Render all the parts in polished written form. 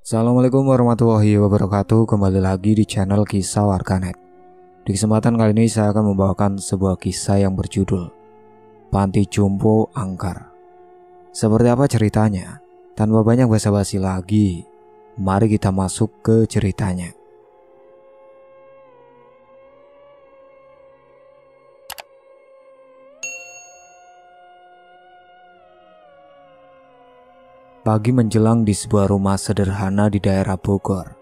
Assalamualaikum warahmatullahi wabarakatuh. Kembali lagi di channel Kisah Warganet. Di kesempatan kali ini saya akan membawakan sebuah kisah yang berjudul Panti Jompo Angker. Seperti apa ceritanya? Tanpa banyak basa-basi lagi, mari kita masuk ke ceritanya. Pagi menjelang di sebuah rumah sederhana di daerah Bogor.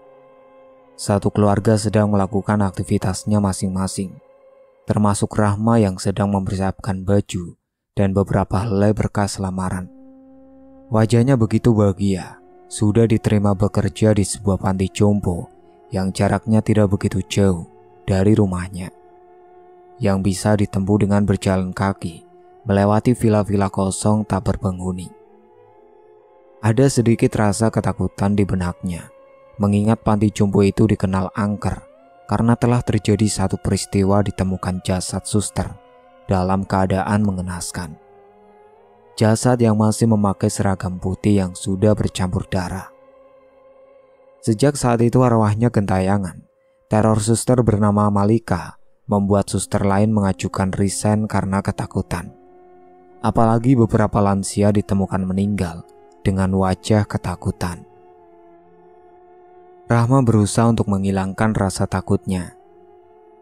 Satu keluarga sedang melakukan aktivitasnya masing-masing, termasuk Rahma yang sedang mempersiapkan baju dan beberapa helai berkas lamaran. Wajahnya begitu bahagia, sudah diterima bekerja di sebuah panti jompo yang jaraknya tidak begitu jauh dari rumahnya, yang bisa ditempuh dengan berjalan kaki melewati villa-villa kosong tak berpenghuni. Ada sedikit rasa ketakutan di benaknya, mengingat panti jompo itu dikenal angker karena telah terjadi satu peristiwa ditemukan jasad suster dalam keadaan mengenaskan. Jasad yang masih memakai seragam putih yang sudah bercampur darah. Sejak saat itu arwahnya gentayangan. Teror suster bernama Malika membuat suster lain mengajukan resign karena ketakutan. Apalagi beberapa lansia ditemukan meninggal dengan wajah ketakutan. Rahma berusaha untuk menghilangkan rasa takutnya.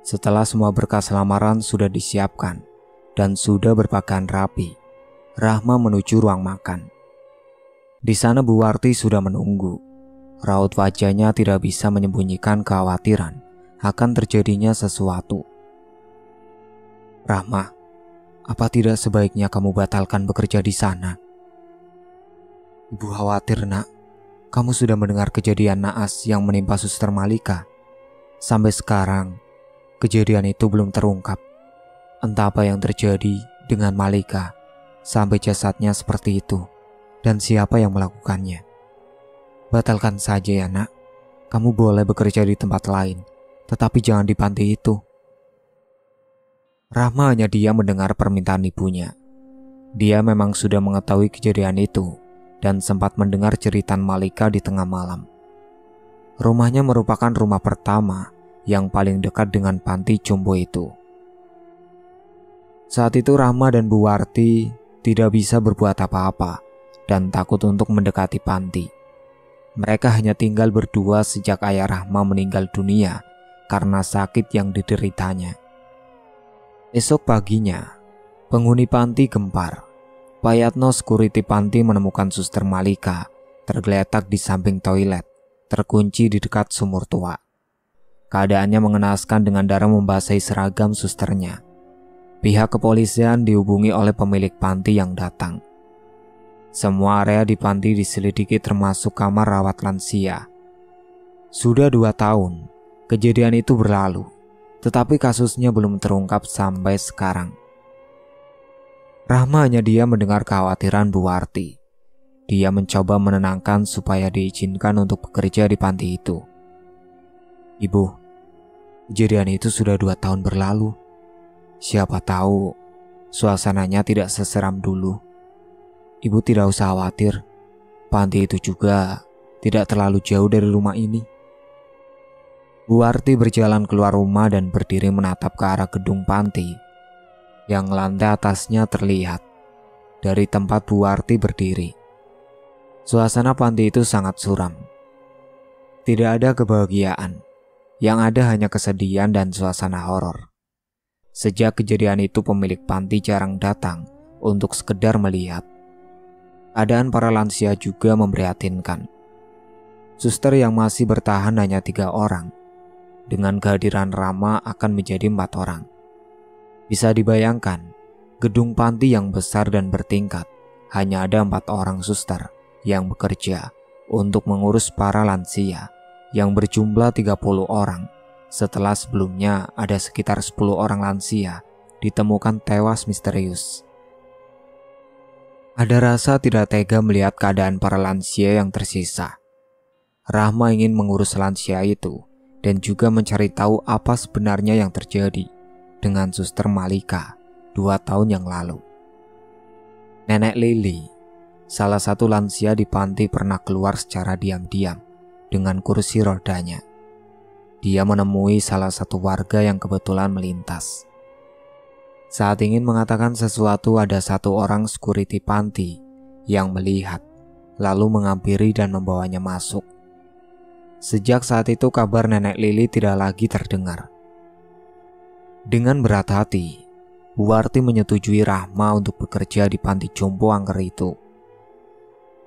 Setelah semua berkas lamaran sudah disiapkan dan sudah berpakaian rapi, Rahma menuju ruang makan. Di sana Bu Warti sudah menunggu. Raut wajahnya tidak bisa menyembunyikan kekhawatiran akan terjadinya sesuatu. "Rahma, apa tidak sebaiknya kamu batalkan bekerja di sana?" "Ibu khawatir, Nak. Kamu sudah mendengar kejadian naas yang menimpa suster Malika. Sampai sekarang, kejadian itu belum terungkap. Entah apa yang terjadi dengan Malika sampai jasadnya seperti itu, dan siapa yang melakukannya. Batalkan saja ya, Nak. Kamu boleh bekerja di tempat lain, tetapi jangan di panti itu." Rahma hanya diam mendengar permintaan ibunya. Dia memang sudah mengetahui kejadian itu dan sempat mendengar jeritan Malika di tengah malam. Rumahnya merupakan rumah pertama yang paling dekat dengan panti jompo itu. Saat itu Rahma dan Bu Warti tidak bisa berbuat apa-apa dan takut untuk mendekati panti. Mereka hanya tinggal berdua sejak ayah Rahma meninggal dunia karena sakit yang dideritanya. Esok paginya, penghuni panti gempar. Pak Yatno, security panti, menemukan suster Malika tergeletak di samping toilet, terkunci di dekat sumur tua. Keadaannya mengenaskan dengan darah membasahi seragam susternya. Pihak kepolisian dihubungi oleh pemilik panti yang datang. Semua area di panti diselidiki termasuk kamar rawat lansia. Sudah 2 tahun kejadian itu berlalu, tetapi kasusnya belum terungkap sampai sekarang. Rahma hanya diam mendengar kekhawatiran Bu Warti. Dia mencoba menenangkan supaya diizinkan untuk bekerja di panti itu. "Ibu, kejadian itu sudah 2 tahun berlalu. Siapa tahu suasananya tidak seseram dulu. Ibu tidak usah khawatir. Panti itu juga tidak terlalu jauh dari rumah ini." Bu Warti berjalan keluar rumah dan berdiri menatap ke arah gedung panti yang lantai atasnya terlihat dari tempat Bu Warti berdiri. Suasana panti itu sangat suram. Tidak ada kebahagiaan, yang ada hanya kesedihan dan suasana horor. Sejak kejadian itu pemilik panti jarang datang untuk sekedar melihat. Keadaan para lansia juga memprihatinkan. Suster yang masih bertahan hanya 3 orang. Dengan kehadiran Rahma akan menjadi 4 orang. Bisa dibayangkan, gedung panti yang besar dan bertingkat hanya ada 4 orang suster yang bekerja untuk mengurus para lansia yang berjumlah 30 orang setelah sebelumnya ada sekitar 10 orang lansia ditemukan tewas misterius. Ada rasa tidak tega melihat keadaan para lansia yang tersisa. Rahma ingin mengurus lansia itu dan juga mencari tahu apa sebenarnya yang terjadi dengan suster Malika 2 tahun yang lalu. Nenek Lili, salah satu lansia di panti, pernah keluar secara diam-diam dengan kursi rodanya. Dia menemui salah satu warga yang kebetulan melintas. Saat ingin mengatakan sesuatu, ada satu orang security panti yang melihat, lalu menghampiri dan membawanya masuk. Sejak saat itu kabar Nenek Lili tidak lagi terdengar. Dengan berat hati, Bu Warti menyetujui Rahma untuk bekerja di panti jompo angker itu.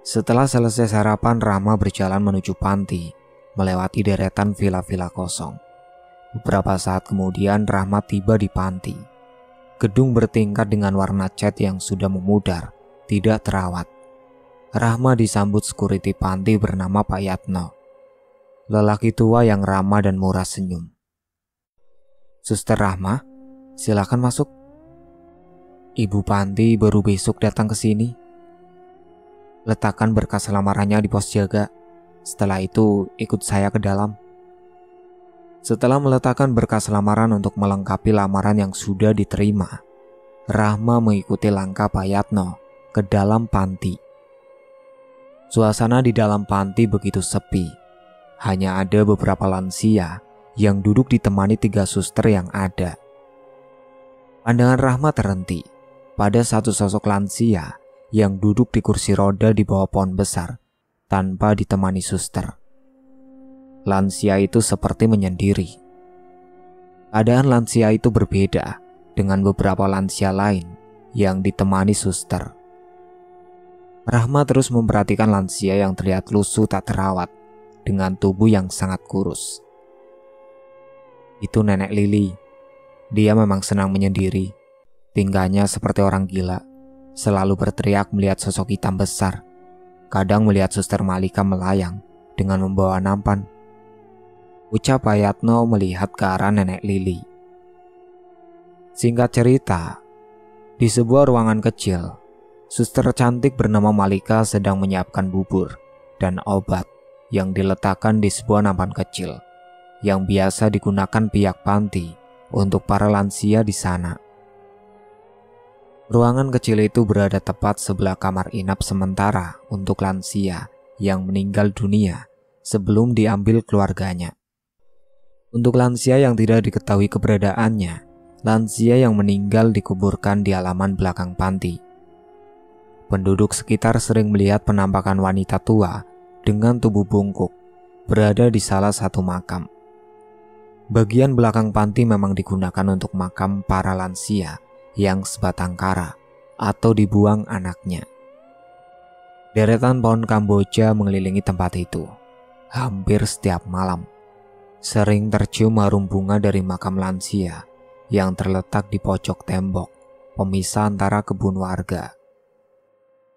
Setelah selesai sarapan, Rahma berjalan menuju panti, melewati deretan villa-villa kosong. Beberapa saat kemudian Rahma tiba di panti. Gedung bertingkat dengan warna cat yang sudah memudar, tidak terawat. Rahma disambut security panti bernama Pak Yatno. Lelaki tua yang ramah dan murah senyum. "Suster Rahma, silakan masuk. Ibu panti baru besok datang ke sini. Letakkan berkas lamarannya di pos jaga. Setelah itu ikut saya ke dalam." Setelah meletakkan berkas lamaran untuk melengkapi lamaran yang sudah diterima, Rahma mengikuti langkah Pak Yatno ke dalam panti. Suasana di dalam panti begitu sepi. Hanya ada beberapa lansia yang duduk ditemani 3 suster yang ada. Pandangan Rahma terhenti pada satu sosok lansia yang duduk di kursi roda di bawah pohon besar tanpa ditemani suster. Lansia itu seperti menyendiri. Keadaan lansia itu berbeda dengan beberapa lansia lain yang ditemani suster. Rahma terus memperhatikan lansia yang terlihat lusuh tak terawat dengan tubuh yang sangat kurus. Itu Nenek Lili. Dia memang senang menyendiri. Tingkahnya seperti orang gila, selalu berteriak melihat sosok hitam besar. Kadang melihat Suster Malika melayang dengan membawa nampan. Ucap Pak Yatno melihat ke arah Nenek Lili. Singkat cerita, di sebuah ruangan kecil, suster cantik bernama Malika sedang menyiapkan bubur dan obat yang diletakkan di sebuah nampan kecil yang biasa digunakan pihak panti untuk para lansia di sana. Ruangan kecil itu berada tepat sebelah kamar inap sementara untuk lansia yang meninggal dunia sebelum diambil keluarganya. Untuk lansia yang tidak diketahui keberadaannya, lansia yang meninggal dikuburkan di halaman belakang panti. Penduduk sekitar sering melihat penampakan wanita tua dengan tubuh bungkuk berada di salah satu makam. Bagian belakang panti memang digunakan untuk makam para lansia yang sebatang kara atau dibuang anaknya. Deretan pohon Kamboja mengelilingi tempat itu. Hampir setiap malam, sering tercium harum bunga dari makam lansia yang terletak di pojok tembok pemisah antara kebun warga.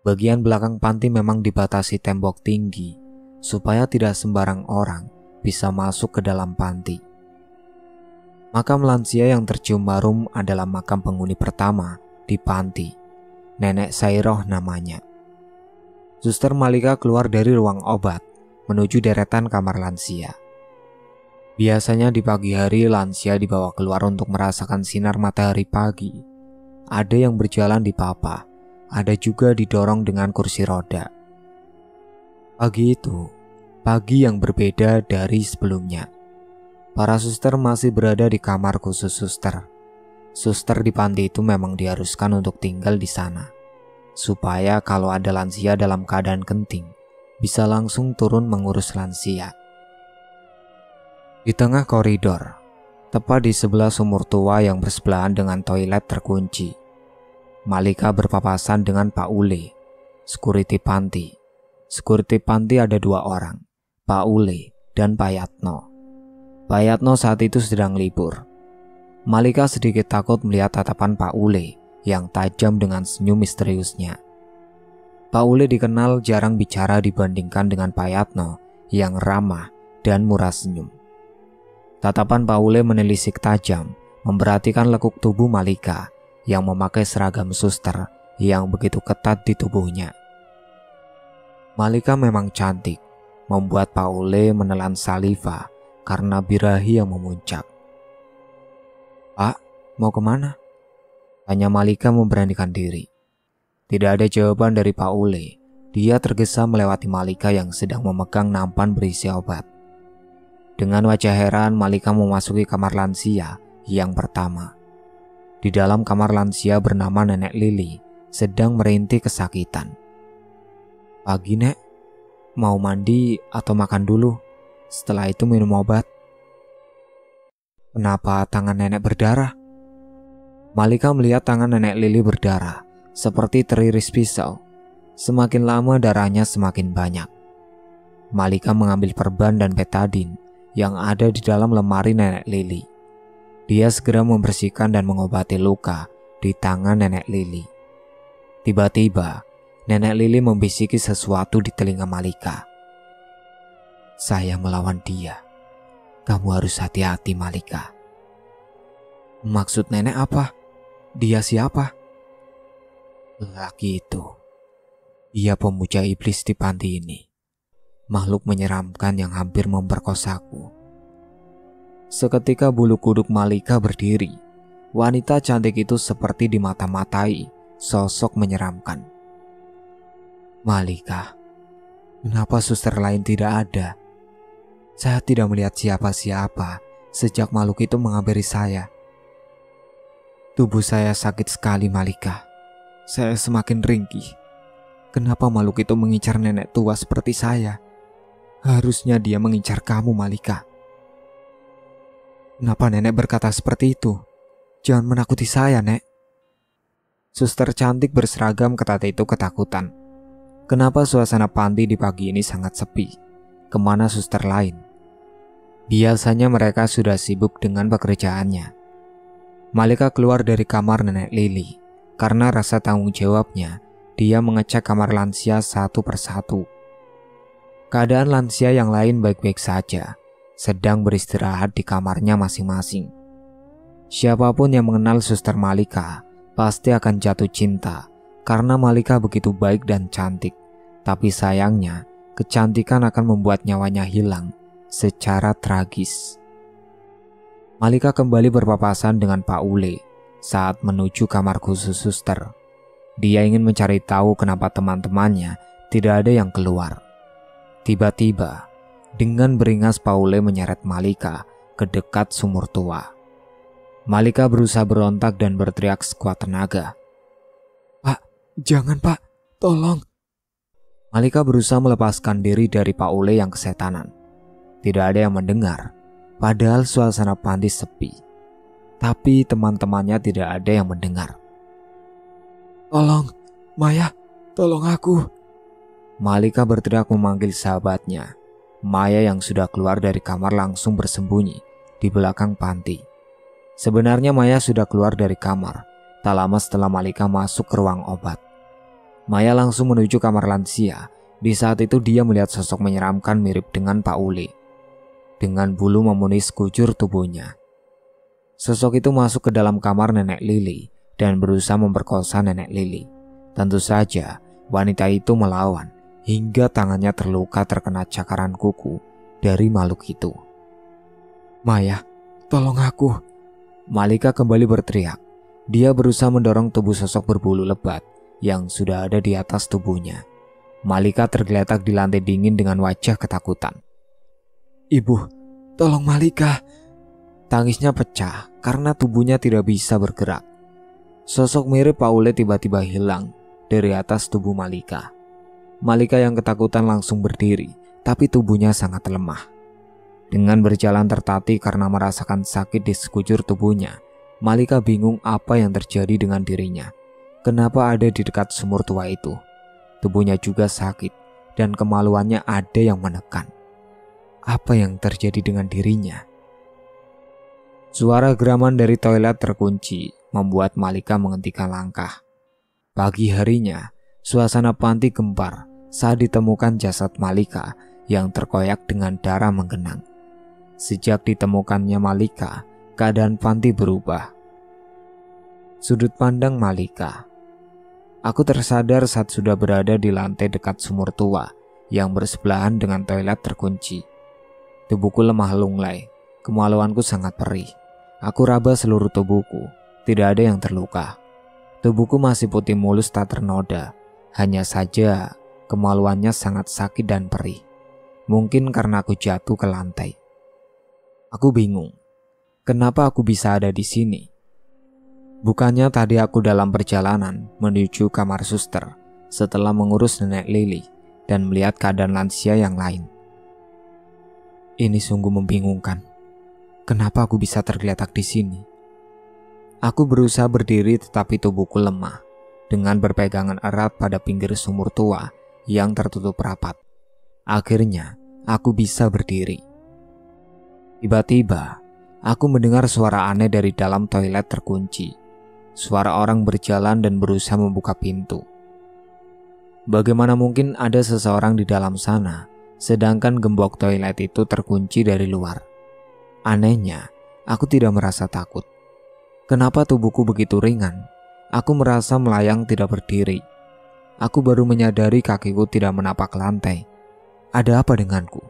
Bagian belakang panti memang dibatasi tembok tinggi supaya tidak sembarang orang bisa masuk ke dalam panti. Makam lansia yang tercium harum adalah makam penghuni pertama di panti, Nenek Sairoh namanya. Suster Malika keluar dari ruang obat menuju deretan kamar lansia. Biasanya di pagi hari lansia dibawa keluar untuk merasakan sinar matahari pagi. Ada yang berjalan di papan, ada juga didorong dengan kursi roda. Pagi itu, pagi yang berbeda dari sebelumnya. Para suster masih berada di kamar khusus suster. Suster di panti itu memang diharuskan untuk tinggal di sana, supaya kalau ada lansia dalam keadaan genting, bisa langsung turun mengurus lansia. Di tengah koridor, tepat di sebelah sumur tua yang bersebelahan dengan toilet terkunci, Malika berpapasan dengan Pak Ule, security panti. Security panti ada 2 orang, Pak Ule dan Pak Yatno. Pak Yatno saat itu sedang libur. Malika sedikit takut melihat tatapan Pak Ule yang tajam dengan senyum misteriusnya. Pak Ule dikenal jarang bicara dibandingkan dengan Pak Yatno yang ramah dan murah senyum. Tatapan Pak Ule menelisik tajam, memperhatikan lekuk tubuh Malika yang memakai seragam suster yang begitu ketat di tubuhnya. Malika memang cantik, membuat Pak Ule menelan saliva karena birahi yang memuncak. "Pak, mau kemana?" tanya Malika memberanikan diri. Tidak ada jawaban dari Pak Ule. Dia tergesa melewati Malika yang sedang memegang nampan berisi obat. Dengan wajah heran, Malika memasuki kamar lansia yang pertama. Di dalam kamar lansia bernama Nenek Lili sedang merintih kesakitan. "Pagi, Nek. Mau mandi atau makan dulu? Setelah itu minum obat." "Kenapa tangan nenek berdarah?" Malika melihat tangan Nenek Lili berdarah, seperti teriris pisau. Semakin lama darahnya semakin banyak. Malika mengambil perban dan betadin yang ada di dalam lemari Nenek Lili. Dia segera membersihkan dan mengobati luka di tangan Nenek Lili. Tiba-tiba, Nenek Lili membisiki sesuatu di telinga Malika. "Saya melawan dia. Kamu harus hati-hati, Malika." "Maksud nenek apa? Dia siapa?" "Lelaki itu. Ia pemuja iblis di panti ini. Makhluk menyeramkan yang hampir memperkosaku." Seketika bulu kuduk Malika berdiri. Wanita cantik itu seperti dimata-matai sosok menyeramkan. "Malika, kenapa suster lain tidak ada? Saya tidak melihat siapa-siapa sejak makhluk itu menghampiri saya. Tubuh saya sakit sekali, Malika. Saya semakin ringkih. Kenapa makhluk itu mengincar nenek tua seperti saya? Harusnya dia mengincar kamu, Malika." "Kenapa nenek berkata seperti itu? Jangan menakuti saya, Nek." Suster cantik berseragam ketat itu ketakutan. Kenapa suasana panti di pagi ini sangat sepi? Kemana suster lain? Biasanya mereka sudah sibuk dengan pekerjaannya. Malika keluar dari kamar Nenek Lili. Karena rasa tanggung jawabnya, dia mengecek kamar lansia satu persatu. Keadaan lansia yang lain baik-baik saja, sedang beristirahat di kamarnya masing-masing. Siapapun yang mengenal Suster Malika pasti akan jatuh cinta karena Malika begitu baik dan cantik. Tapi sayangnya, kecantikan akan membuat nyawanya hilang secara tragis. Malika kembali berpapasan dengan Pak Ule saat menuju kamar khusus suster. Dia ingin mencari tahu kenapa teman-temannya tidak ada yang keluar. Tiba-tiba, dengan beringas Pak Ule menyeret Malika ke dekat sumur tua. Malika berusaha berontak dan berteriak sekuat tenaga. "Pak, jangan Pak, tolong." Malika berusaha melepaskan diri dari Pak Ule yang kesetanan. Tidak ada yang mendengar, padahal suasana panti sepi. Tapi teman-temannya tidak ada yang mendengar. "Tolong, Maya, tolong aku." Malika berteriak memanggil sahabatnya. Maya yang sudah keluar dari kamar langsung bersembunyi di belakang panti. Sebenarnya Maya sudah keluar dari kamar tak lama setelah Malika masuk ke ruang obat. Maya langsung menuju kamar lansia. Di saat itu dia melihat sosok menyeramkan mirip dengan Pak Ule, dengan bulu memenuhi sekujur tubuhnya. Sosok itu masuk ke dalam kamar Nenek Lili dan berusaha memperkosa Nenek Lili. Tentu saja wanita itu melawan hingga tangannya terluka terkena cakaran kuku dari makhluk itu. "Maya, tolong aku." Malika kembali berteriak. Dia berusaha mendorong tubuh sosok berbulu lebat yang sudah ada di atas tubuhnya. Malika tergeletak di lantai dingin dengan wajah ketakutan. "Ibu, tolong Malika." Tangisnya pecah karena tubuhnya tidak bisa bergerak. Sosok mirip Pak Ule tiba-tiba hilang dari atas tubuh Malika. Malika yang ketakutan langsung berdiri, tapi tubuhnya sangat lemah. Dengan berjalan tertatih karena merasakan sakit di sekujur tubuhnya, Malika bingung apa yang terjadi dengan dirinya. Kenapa ada di dekat sumur tua itu? Tubuhnya juga sakit dan kemaluannya ada yang menekan. Apa yang terjadi dengan dirinya? Suara geraman dari toilet terkunci membuat Malika menghentikan langkah. Pagi harinya, suasana panti gempar saat ditemukan jasad Malika yang terkoyak dengan darah menggenang. Sejak ditemukannya Malika, keadaan panti berubah. Sudut pandang Malika. Aku tersadar saat sudah berada di lantai dekat sumur tua yang bersebelahan dengan toilet terkunci. Tubuhku lemah lunglai, kemaluanku sangat perih. Aku raba seluruh tubuhku, tidak ada yang terluka. Tubuhku masih putih mulus tak ternoda, hanya saja Kemaluannya sangat sakit dan perih. Mungkin karena aku jatuh ke lantai. Aku bingung. Kenapa aku bisa ada di sini? Bukannya tadi aku dalam perjalanan menuju kamar suster setelah mengurus nenek Lily dan melihat keadaan lansia yang lain. Ini sungguh membingungkan. Kenapa aku bisa tergeletak di sini? Aku berusaha berdiri tetapi tubuhku lemah dengan berpegangan erat pada pinggir sumur tua yang tertutup rapat. Akhirnya, aku bisa berdiri. Tiba-tiba, aku mendengar suara aneh dari dalam toilet terkunci. Suara orang berjalan dan berusaha membuka pintu. Bagaimana mungkin ada seseorang di dalam sana, sedangkan gembok toilet itu terkunci dari luar? Anehnya, aku tidak merasa takut. Kenapa tubuhku begitu ringan? Aku merasa melayang tidak berdiri. Aku baru menyadari kakiku tidak menapak lantai. Ada apa denganku?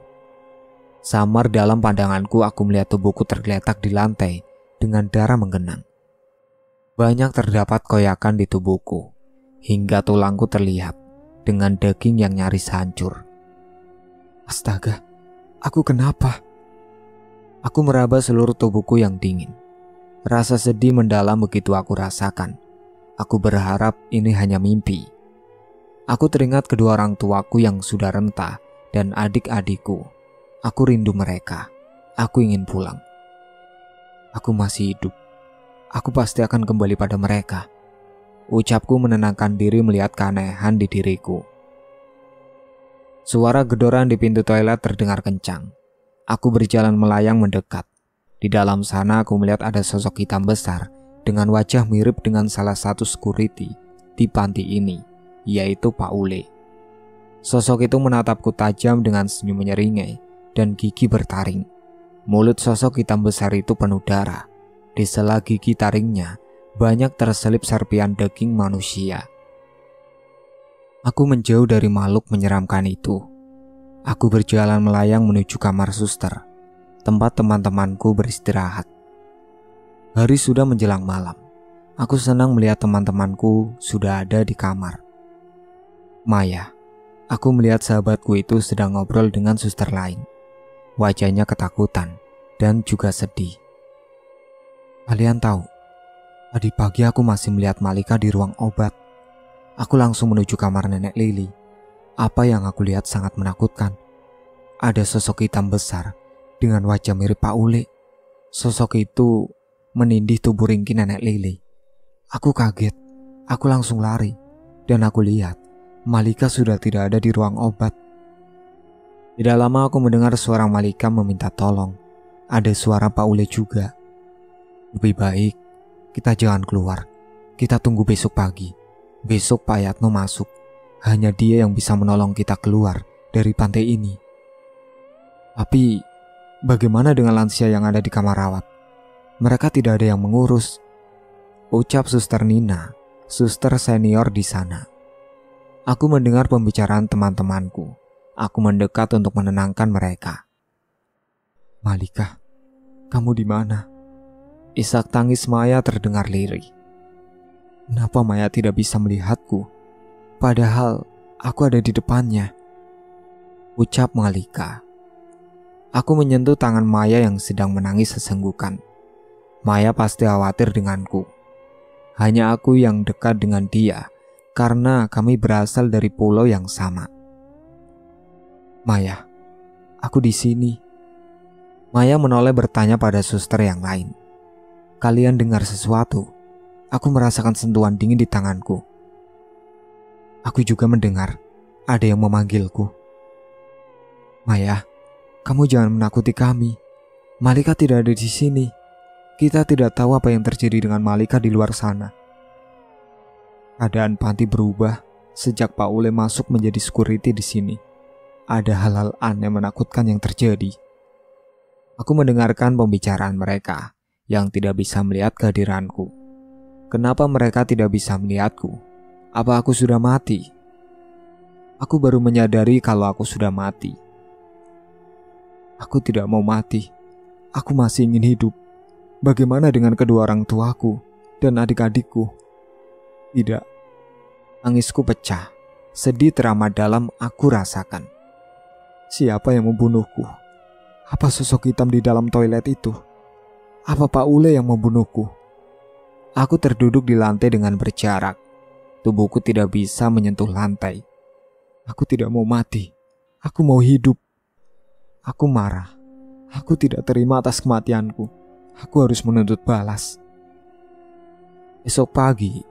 Samar dalam pandanganku, aku melihat tubuhku tergeletak di lantai dengan darah menggenang. Banyak terdapat koyakan di tubuhku, hingga tulangku terlihat dengan daging yang nyaris hancur. Astaga, aku kenapa? Aku meraba seluruh tubuhku yang dingin. Rasa sedih mendalam begitu aku rasakan. Aku berharap ini hanya mimpi. Aku teringat kedua orang tuaku yang sudah renta dan adik-adikku. Aku rindu mereka. Aku ingin pulang. Aku masih hidup. Aku pasti akan kembali pada mereka. Ucapku menenangkan diri melihat keanehan di diriku. Suara gedoran di pintu toilet terdengar kencang. Aku berjalan melayang mendekat. Di dalam sana aku melihat ada sosok hitam besar dengan wajah mirip dengan salah satu security di panti ini, yaitu Pak Ule. Sosok itu menatapku tajam dengan senyum menyeringai dan gigi bertaring. Mulut sosok hitam besar itu penuh darah. Di sela gigi taringnya banyak terselip serpian daging manusia. Aku menjauh dari makhluk menyeramkan itu. Aku berjalan melayang menuju kamar suster, tempat teman-temanku beristirahat. Hari sudah menjelang malam. Aku senang melihat teman-temanku sudah ada di kamar. Maya, aku melihat sahabatku itu sedang ngobrol dengan suster lain. Wajahnya ketakutan dan juga sedih. Kalian tahu, tadi pagi aku masih melihat Malika di ruang obat. Aku langsung menuju kamar nenek Lily. Apa yang aku lihat sangat menakutkan. Ada sosok hitam besar dengan wajah mirip Pak Ule. Sosok itu menindih tubuh ringkih nenek Lily. Aku kaget. Aku langsung lari. Dan aku lihat Malika sudah tidak ada di ruang obat. Tidak lama aku mendengar suara Malika meminta tolong. Ada suara Pak Ule juga. Lebih baik kita jangan keluar. Kita tunggu besok pagi. Besok Pak Yatno masuk. Hanya dia yang bisa menolong kita keluar dari pantai ini. Tapi bagaimana dengan lansia yang ada di kamar rawat? Mereka tidak ada yang mengurus. Ucap Suster Nina, suster senior di sana. Aku mendengar pembicaraan teman-temanku. Aku mendekat untuk menenangkan mereka. Malika, kamu di mana? Isak tangis Maya terdengar lirih. Kenapa Maya tidak bisa melihatku? Padahal aku ada di depannya. Ucap Malika. Aku menyentuh tangan Maya yang sedang menangis sesenggukan. Maya pasti khawatir denganku. Hanya aku yang dekat dengan dia karena kami berasal dari pulau yang sama. Maya, aku di sini. Maya menoleh bertanya pada suster yang lain. Kalian dengar sesuatu? Aku merasakan sentuhan dingin di tanganku. Aku juga mendengar ada yang memanggilku. Maya, kamu jangan menakuti kami. Malika tidak ada di sini. Kita tidak tahu apa yang terjadi dengan Malika di luar sana. Keadaan panti berubah sejak Pak Ule masuk menjadi security di sini. Ada hal-hal aneh menakutkan yang terjadi. Aku mendengarkan pembicaraan mereka yang tidak bisa melihat kehadiranku. Kenapa mereka tidak bisa melihatku? Apa aku sudah mati? Aku baru menyadari kalau aku sudah mati. Aku tidak mau mati. Aku masih ingin hidup. Bagaimana dengan kedua orang tuaku dan adik-adikku? Tidak. Tangisku pecah. Sedih teramat dalam aku rasakan. Siapa yang membunuhku? Apa sosok hitam di dalam toilet itu? Apa Pak Ule yang membunuhku? Aku terduduk di lantai dengan berjarak. Tubuhku tidak bisa menyentuh lantai. Aku tidak mau mati. Aku mau hidup. Aku marah. Aku tidak terima atas kematianku. Aku harus menuntut balas. Esok pagi,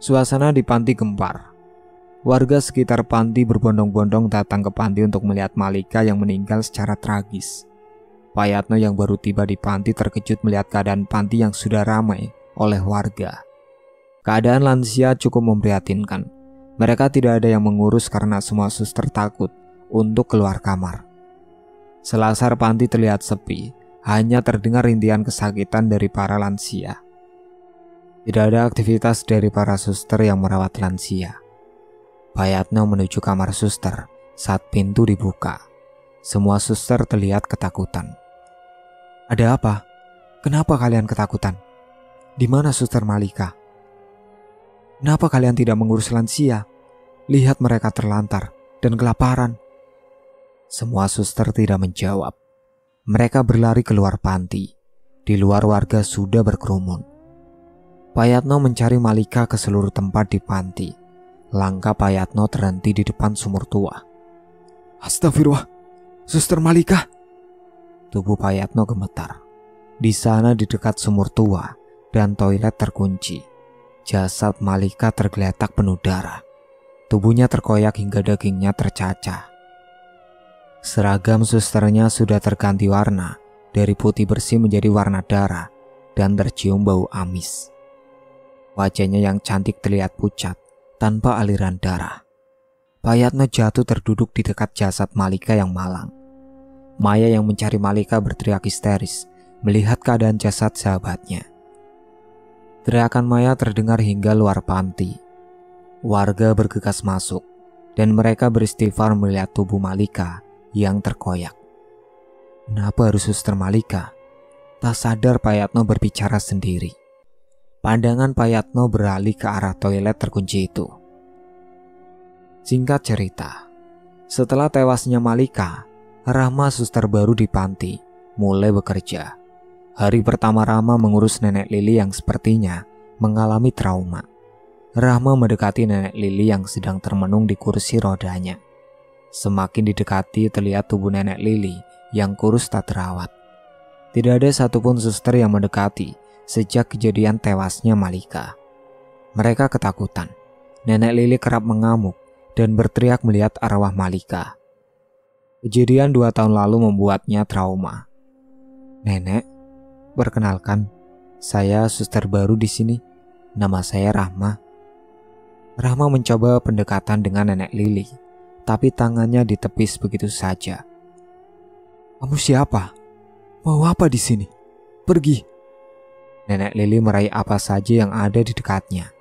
suasana di panti gempar. Warga sekitar panti berbondong-bondong datang ke panti untuk melihat Malika yang meninggal secara tragis. Pak Yatno yang baru tiba di panti terkejut melihat keadaan panti yang sudah ramai oleh warga. Keadaan lansia cukup memprihatinkan. Mereka tidak ada yang mengurus karena semua suster takut untuk keluar kamar. Selasar panti terlihat sepi, hanya terdengar rintihan kesakitan dari para lansia. Tidak ada aktivitas dari para suster yang merawat lansia. Pak Yatno menuju kamar suster saat pintu dibuka. Semua suster terlihat ketakutan. Ada apa? Kenapa kalian ketakutan? Di mana suster Malika? Kenapa kalian tidak mengurus lansia? Lihat mereka terlantar dan kelaparan. Semua suster tidak menjawab. Mereka berlari keluar panti. Di luar warga sudah berkerumun. Pak Yatno mencari Malika ke seluruh tempat di panti. Langkah Pak Yatno terhenti di depan sumur tua. Astagfirullah, Suster Malika. Tubuh Pak Yatno gemetar. Di sana di dekat sumur tua dan toilet terkunci. Jasad Malika tergeletak penuh darah. Tubuhnya terkoyak hingga dagingnya tercacah. Seragam susternya sudah terganti warna dari putih bersih menjadi warna darah dan tercium bau amis. Wajahnya yang cantik terlihat pucat tanpa aliran darah. Pak Yatno jatuh terduduk di dekat jasad Malika yang malang. Maya yang mencari Malika berteriak histeris melihat keadaan jasad sahabatnya. Teriakan Maya terdengar hingga luar panti. Warga bergegas masuk dan mereka beristighfar melihat tubuh Malika yang terkoyak. Kenapa harus Suster Malika? Tak sadar Pak Yatno berbicara sendiri. Pandangan Pak Yatno beralih ke arah toilet terkunci itu. Singkat cerita, setelah tewasnya Malika, Rahma suster baru di panti mulai bekerja. Hari pertama Rahma mengurus nenek Lili yang sepertinya mengalami trauma. Rahma mendekati nenek Lili yang sedang termenung di kursi rodanya. Semakin didekati terlihat tubuh nenek Lili yang kurus tak terawat. Tidak ada satupun suster yang mendekati sejak kejadian tewasnya Malika. Mereka ketakutan. Nenek Lili kerap mengamuk dan berteriak melihat arwah Malika. Kejadian 2 tahun lalu membuatnya trauma. Nenek, perkenalkan, saya suster baru di sini. Nama saya Rahma. Rahma mencoba pendekatan dengan nenek Lili, tapi tangannya ditepis begitu saja. Kamu siapa? Mau apa di sini? Pergi. Nenek Lili meraih apa saja yang ada di dekatnya.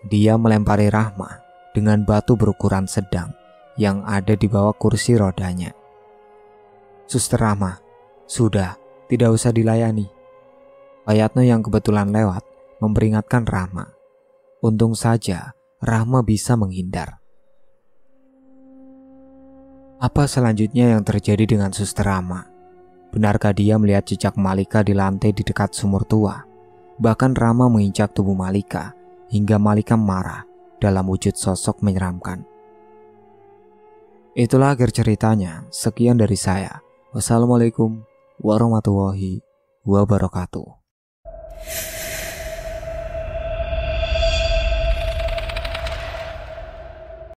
Dia melempari Rahma dengan batu berukuran sedang yang ada di bawah kursi rodanya. Suster Rahma, sudah, tidak usah dilayani. Pak Yatno yang kebetulan lewat memperingatkan Rahma. Untung saja Rahma bisa menghindar. Apa selanjutnya yang terjadi dengan Suster Rahma? Benarkah dia melihat jejak Malika di lantai di dekat sumur tua? Bahkan Rahma menginjak tubuh Malika hingga Malika marah dalam wujud sosok menyeramkan. Itulah akhir ceritanya. Sekian dari saya. Wassalamualaikum warahmatullahi wabarakatuh.